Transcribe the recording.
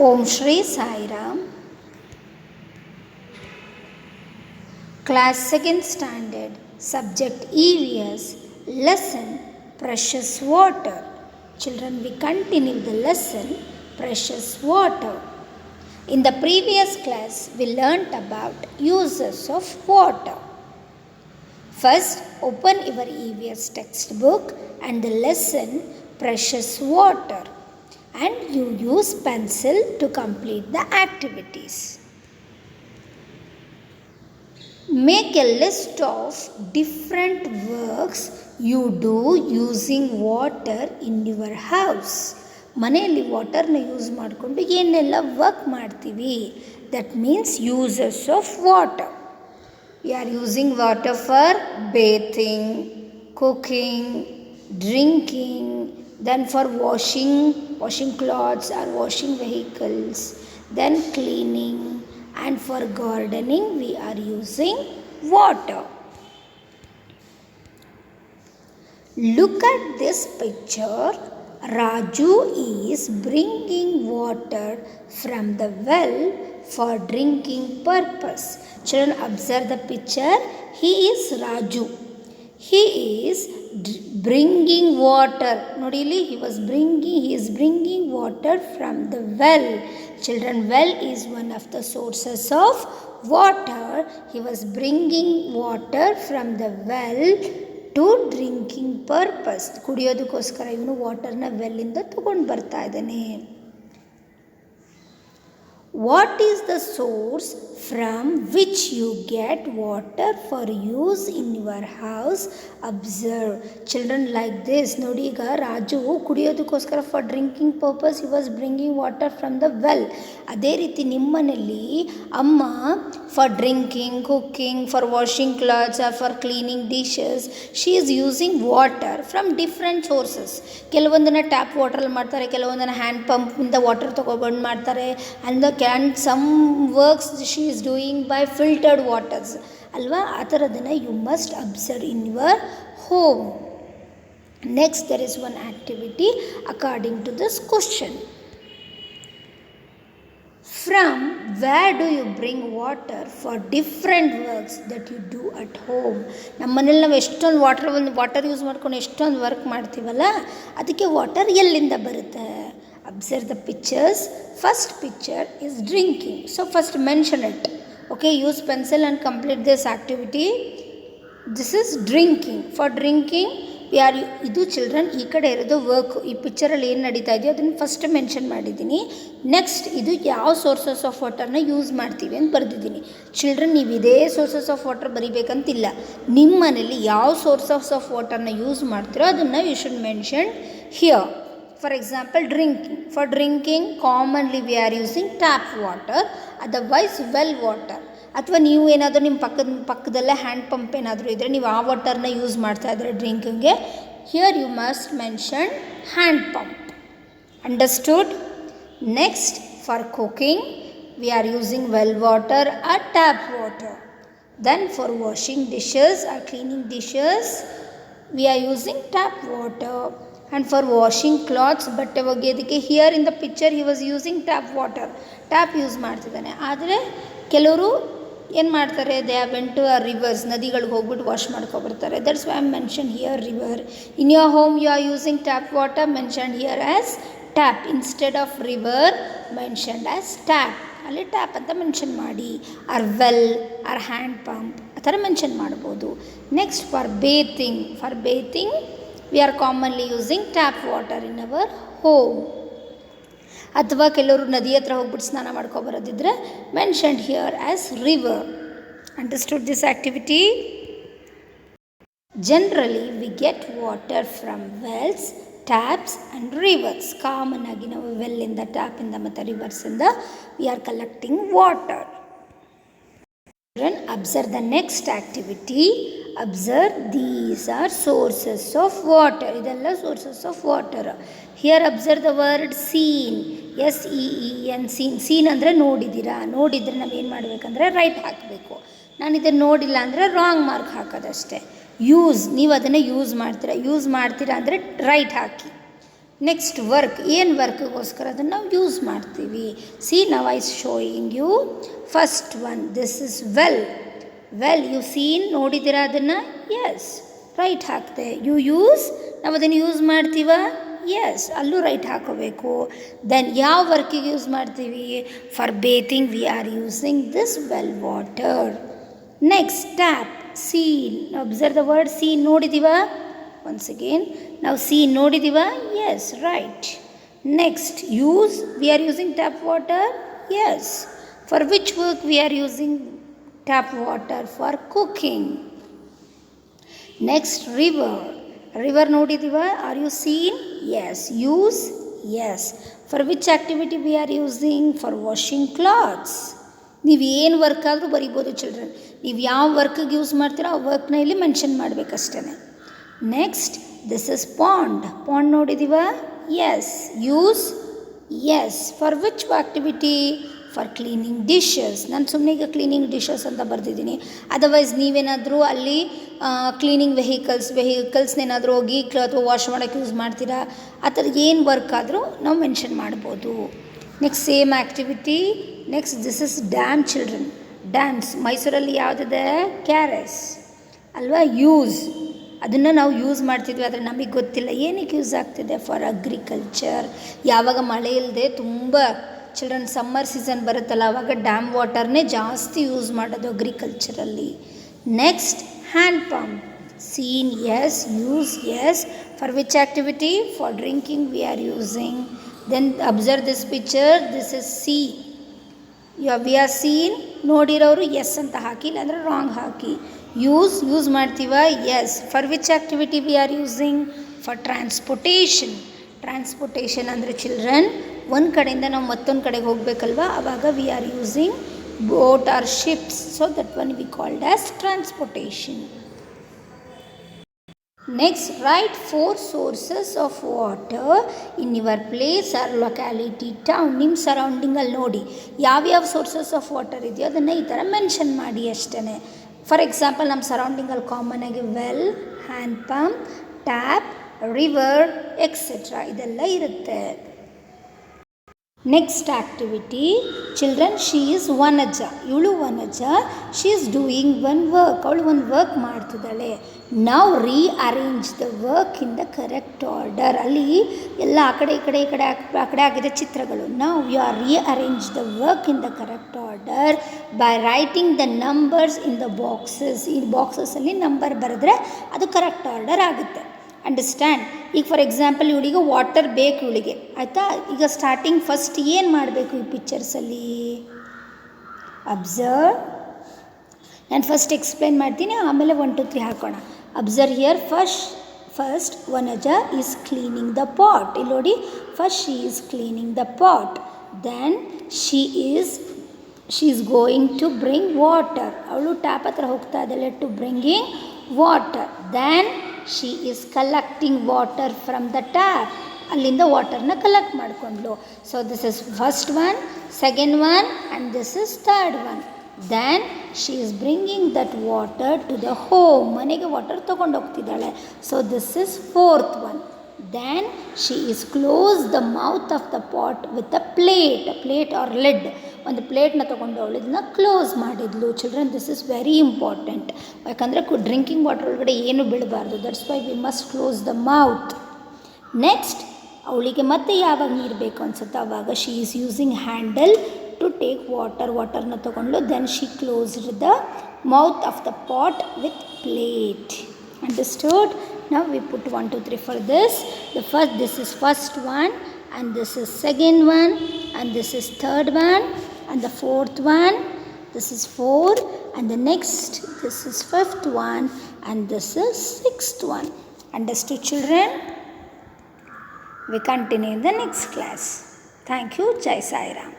Om Shri Sai Ram. Class 2nd Standard, Subject EVS, Lesson Precious Water. Children, we continue the lesson Precious Water. In the previous class, we learnt about uses of water. First, open your EVS textbook and the lesson Precious Water, and you use pencil to complete the activities. Make a list of different works you do using water in your house. ಮನೆಯಲ್ಲಿ ವಾಟರ್ನ use ಮಾಡಿಕೊಂಡು ಏನೆಲ್ಲ work ಮಾಡ್ತೀವಿ, that means uses of water. We are using water for bathing, cooking, drinking, then for washing clothes or washing vehicles, then cleaning, and for gardening we are using water. Look at this picture. Raju is bringing water from the well for drinking purpose. Children, observe the picture. He is Raju. He is bringing water. Nodili, he is bringing water from the well. Children, well is one of the sources of water. He was bringing water from the well to drinking purpose. ಕುಡಿಯೋದಕ್ಕೋಸ್ಕರ ಇವನು ವಾಟರ್ನ ವೆಲ್ಲಿಂದ ತಗೊಂಡು ಬರ್ತಾ ಇದ್ದಾನೆ. What is the source from which you get water for use in your house? Observe. Children, like this. ನೋಡಿ, ಈಗ ರಾಜು ಕುಡಿಯೋದಕ್ಕೋಸ್ಕರ for drinking purpose he was bringing water from the well. ಅದೇ ರೀತಿ ನಿಮ್ಮನೇಲಿ ಅಮ್ಮ for drinking, cooking, for washing clothes or for cleaning dishes she is using water from different sources. ಕೆಲವೊಂದನ್ನು tap ವಾಟ್ರಲ್ಲಿ ಮಾಡ್ತಾರೆ, ಕೆಲವೊಂದನ್ನು ಹ್ಯಾಂಡ್ ಪಂಪಿಂದ ವಾಟರ್ ತೊಗೊಬಂದು ಮಾಡ್ತಾರೆ. And some works she is doing by filtered waters alva. ಆ ಥರದನ್ನು you must observe in your home. Next, there is one activity according to this question. From where do you bring water for different works that you do at home? ನಮ್ಮ ಮನೇಲಿ ನಾವು ಎಷ್ಟೊಂದು water use ಮಾಡ್ಕೊಂಡು ಎಷ್ಟೊಂದು work ಮಾಡ್ತೀವಲ್ಲ, ಅದಕ್ಕೆ water ಎಲ್ಲಿಂದ ಬರುತ್ತೆ? Observe the pictures. First picture is drinking. So first mention it. Okay, use pencil and complete this activity. This is drinking. For drinking, we are ಇದು ಚಿಲ್ಡ್ರನ್ ಈ ಕಡೆ ಇರೋದು ವರ್ಕ್. ಈ ಪಿಕ್ಚರಲ್ಲಿ ಏನು ನಡೀತಾ ಇದೆಯೋ ಅದನ್ನು ಫಸ್ಟ್ ಮೆನ್ಷನ್ ಮಾಡಿದ್ದೀನಿ. ನೆಕ್ಸ್ಟ್ ಇದು ಯಾವ ಸೋರ್ಸಸ್ ಆಫ್ ವಾಟರ್ನ ಯೂಸ್ ಮಾಡ್ತೀವಿ ಅಂತ ಬರೆದಿದ್ದೀನಿ. ಚಿಲ್ಡ್ರನ್, ನೀವು ಇದೇ ಸೋರ್ಸಸ್ ಆಫ್ ವಾಟರ್ ಬರೀಬೇಕಂತಿಲ್ಲ. ನಿಮ್ಮ ಮನೇಲಿ ಯಾವ ಸೋರ್ಸಸ್ ಆಫ್ ವಾಟರ್ನ ಯೂಸ್ ಮಾಡ್ತೀರೋ ಅದನ್ನು you should mention here. For example, drinking. For drinking, commonly we are using tap water, otherwise well water. ಅಥವಾ ನೀವು ಏನಾದರೂ ನಿಮ್ಮ ಪಕ್ಕದಲ್ಲೇ ಹ್ಯಾಂಡ್ ಪಂಪ್ ಏನಾದರೂ ಇದ್ದರೆ ನೀವು ಆ ವಾಟರ್ನ ಯೂಸ್ ಮಾಡ್ತಾ ಇದ್ದರೆ ಡ್ರಿಂಕಿಂಗ್ಗೆ, here you must mention hand pump. Understood? Next, for cooking we are using well water or tap water. Then for washing dishes or cleaning dishes, we are using tap water. And for washing clothes, ಬಟ್ಟೆ ಒಗೆಯೋದಕ್ಕೆ, here in the picture he was using tap water. Tap use ಮಾಡ್ತಿದ್ದಾನೆ. ಆದರೆ ಕೆಲವರು ಏನು ಮಾಡ್ತಾರೆ, they have went to rivers, ನದಿಗಳಿಗೆ ಹೋಗ್ಬಿಟ್ಟು wash ಮಾಡ್ಕೊಬರ್ತಾರೆ. That's why I mention here river. In your home you are using tap water, mention here as tap. Instead of river mentioned as tap. ಅಲ್ಲಿ tap ಅಂತ mention ಮಾಡಿ, or well or hand pump ಆ ಥರ mention ಮಾಡ್ಬೋದು. Next, for ಬೇತಿಂಗ್ we are commonly using tap water in our home. ಅಥವಾ ಕೆಲವರು ನದಿ ಹತ್ರ ಹೋಗ್ಬಿಟ್ಟು ಸ್ನಾನ ಮಾಡ್ಕೊಬರೋದಿದ್ರೆ mentioned here as river. Understood this activity? Generally we get water from wells, taps and rivers. Common ಆಗಿ ನಾವು ವೆಲ್ಲಿಂದ, ಟ್ಯಾಪಿಂದ ಮತ್ತು ರಿವರ್ಸಿಂದ we are collecting water. Observe the next activity. Observe, these are sources of water. ಇದೆಲ್ಲ sources of water. Here observe the word seen. SEEN, seen. Seen ಅಂದರೆ ನೋಡಿದ್ದೀರಾ. ನೋಡಿದರೆ ನಾವೇನು ಮಾಡಬೇಕಂದ್ರೆ ರೈಟ್ ಹಾಕಬೇಕು. ನಾನು ಇದನ್ನು ನೋಡಿಲ್ಲ ಅಂದರೆ ರಾಂಗ್ ಮಾರ್ಕ್ ಹಾಕೋದಷ್ಟೇ. ಯೂಸ್, ನೀವು ಅದನ್ನು ಯೂಸ್ ಮಾಡ್ತೀರಾ ಅಂದರೆ ರೈಟ್ ಹಾಕಿ. ನೆಕ್ಸ್ಟ್ ವರ್ಕ್, ಏನು ವರ್ಕ್ಗೋಸ್ಕರ ಅದನ್ನು ನಾವು ಯೂಸ್ ಮಾಡ್ತೀವಿ. See now I showing you first one. This is well. Well you seen, ನೋಡಿದ್ದೀರಾ ಅದನ್ನು? ಎಸ್, ರೈಟ್ ಹಾಕಿದೆ. ಯು ಯೂಸ್, ನಾವು ಅದನ್ನು ಯೂಸ್ ಮಾಡ್ತೀವ? ಎಸ್, ಅಲ್ಲೂ ರೈಟ್ ಹಾಕೋಬೇಕು. ದೆನ್ ಯಾವ ವರ್ಕಿಗೆ ಯೂಸ್ ಮಾಡ್ತೀವಿ? For bathing we are using this well water. Next tap, seen. Observe the word seen, ನೋಡಿದ್ದೀವ? ಒನ್ಸ್ ಅಗೇನ್ ನಾವು ಸೀನ್ ನೋಡಿದ್ದೀವ? Yes, right. Next use, we are using tap water? Yes. For which work we are using tap water? For cooking. Next river. River ನೋಡಿದ್ದೀವ? Are you seen? Yes. Use? Yes. For which activity we are using? For washing clothes. ನೀವು ಏನು work ಆದರೂ ಬರಿಬೋದು children. ನೀವು ಯಾವ ವರ್ಕಿಗೆ use ಮಾಡ್ತೀರೋ ಆ ವರ್ಕ್ನ ಇಲ್ಲಿ ಮೆನ್ಷನ್ ಮಾಡಬೇಕಷ್ಟೇ. Next this is pond. Pond ನೋಡಿದ್ದೀವ? Yes. Use? Yes. For which activity? For cleaning dishes. ನಾನು ಸುಮ್ಮನೆ ಈಗ ಕ್ಲೀನಿಂಗ್ ಡಿಶಸ್ ಅಂತ ಬರೆದಿದ್ದೀನಿ. ಅದರ್ವೈಸ್ ನೀವೇನಾದರೂ ಅಲ್ಲಿ ಕ್ಲೀನಿಂಗ್ ವೆಹಿಕಲ್ಸ್ನೇನಾದರೂ ಹೋಗಿ ಅಥವಾ ವಾಶ್ ಮಾಡೋಕ್ಕೆ ಯೂಸ್ ಮಾಡ್ತೀರಾ, ಆ ಥರದ್ದು ಏನು ವರ್ಕ್ ಆದರೂ ನಾವು ಮೆನ್ಷನ್ ಮಾಡ್ಬೋದು. Next same activity. Next this is dam children. Dams ಮೈಸೂರಲ್ಲಿ ಯಾವುದಿದೆ? ಕ್ಯಾರೆಸ್ ಅಲ್ವಾ? ಯೂಸ್, ಅದನ್ನು ನಾವು ಯೂಸ್ ಮಾಡ್ತಿದ್ವಿ, ಆದರೆ ನಮಗೆ ಗೊತ್ತಿಲ್ಲ ಏನಕ್ಕೆ ಯೂಸ್ ಆಗ್ತಿದೆ. For agriculture. ಯಾವಾಗ ಮಳೆ ಇಲ್ಲದೆ ತುಂಬ ಚಿಲ್ಡ್ರನ್ ಸಮ್ಮರ್ ಸೀಸನ್ ಬರುತ್ತಲ್ಲ, ಆವಾಗ ಡ್ಯಾಮ್ ವಾಟರ್ನೇ ಜಾಸ್ತಿ ಯೂಸ್ ಮಾಡೋದು ಅಗ್ರಿಕಲ್ಚರಲ್ಲಿ. Next hand pump. Seen? Yes. Use? Yes. For which activity? For drinking we are using. Then observe this picture. This is sea. We are seen. ನೋಡಿರೋರು ಎಸ್ ಅಂತ ಹಾಕಿ, ಇಲ್ಲಾಂದರೆ wrong ಹಾಕಿ. ಯೂಸ್ ಮಾಡ್ತೀವ? Yes. For which activity we are using? For transportation. Transportation ಅಂದರೆ children ಒಂದು ಕಡೆಯಿಂದ ನಾವು ಮತ್ತೊಂದು ಕಡೆಗೆ ಹೋಗಬೇಕಲ್ವ, ಆವಾಗ we are using boat or ships. So that one we called as transportation. Next write 4 sources of water in your place or locality town. ನಿಮ್ಮ ಸರೌಂಡಿಂಗಲ್ಲಿ ನೋಡಿ ಯಾವ್ಯಾವ ಸೋರ್ಸಸ್ ಆಫ್ ವಾಟರ್ ಇದೆಯೋ ಅದನ್ನು ಈ ಥರ ಮೆನ್ಷನ್ ಮಾಡಿ ಅಷ್ಟೇ. ಫಾರ್ ಎಕ್ಸಾಂಪಲ್ ನಮ್ಮ ಸರೌಂಡಿಂಗಲ್ಲಿ ಕಾಮನ್ ಆಗಿ well, hand pump, tap, river etcetera ಇದೆಲ್ಲ ಇರುತ್ತೆ. Next activity children, she is Vanaja. ಇವಳು Vanaja, she is doing one work. ಅವಳು ಒಂದು ವರ್ಕ್ ಮಾಡ್ತಿದ್ದಾಳೆ. ನಾವು rearrange the work in the correct order. ಅಲ್ಲಿ ಎಲ್ಲ ಆ ಕಡೆ ಆಗಿದೆ ಚಿತ್ರಗಳು. ನಾವು you are rearrange the work in the correct order by writing the numbers in the boxes. ಈ ಬಾಕ್ಸಸ್ಸಲ್ಲಿ ನಂಬರ್ ಬರೆದ್ರೆ ಅದು ಕರೆಕ್ಟ್ ಆರ್ಡರ್ ಆಗುತ್ತೆ. ಅಂಡರ್ಸ್ಟ್ಯಾಂಡ್? ಈಗ ಫಾರ್ ಎಕ್ಸಾಂಪಲ್ ಇವಳಿಗೆ ವಾಟರ್ ಬೇಕು, ಇವಳಿಗೆ ಆಯಿತಾ. ಈಗ ಸ್ಟಾರ್ಟಿಂಗ್ ಫಸ್ಟ್ ಏನು ಮಾಡಬೇಕು ಈ ಪಿಕ್ಚರ್ಸಲ್ಲಿ? ಅಬ್ಸರ್ವ್. ನಾನು ಫಸ್ಟ್ ಎಕ್ಸ್ಪ್ಲೇನ್ ಮಾಡ್ತೀನಿ, ಆಮೇಲೆ 1 2 3 ಹಾಕೋಣ. Observe here. First Vanaja is cleaning the pot. ಇಲ್ಲಿ ನೋಡಿ, first she is cleaning the pot. Then she is going to bring water. ಅವಳು ಟ್ಯಾಪ್ ಹತ್ರ ಹೋಗ್ತಾ ಇದ್ದಾಳೆ to bringing water. Then she is collecting water from the tap. ಅಲ್ಲಿಂದ ವಾಟರ್ನ collect ಮಾಡಿಕೊಂಡ್ಲು. So this is first one, second one and this is third one. Then she is bringing that water to the home. ಮನೆಗೆ water ತೊಗೊಂಡು ಹೋಗ್ತಿದ್ದಾಳೆ. So this is fourth one. Then she is close the mouth of the pot with a plate or lid. ಒಂದು ಪ್ಲೇಟ್ನ ತೊಗೊಂಡು ಅವಳು ಇದನ್ನ close ಮಾಡಿದ್ಲು. Children, this is very important. ಯಾಕಂದರೆ ಡ್ರಿಂಕಿಂಗ್ ವಾಟರ್ ಒಳಗಡೆ ಏನು ಬೀಳಬಾರ್ದು. That's why we must close the mouth. Next ಅವಳಿಗೆ ಮತ್ತೆ ಯಾವಾಗ ನೀರು ಬೇಕು ಅನಿಸುತ್ತೋ ಆವಾಗ she is using handle to take ವಾಟರ್ನ ತೊಗೊಂಡು. Then she closed the mouth of the pot with plate. Understood? Now we put 1 2 3 for this. This is first one, and this is second one, and this is third one, and the fourth one. This is 4, and the next this is fifth one, and this is sixth one. Understood, children? We continue in the next class. Thank you. Jai Sai Ram.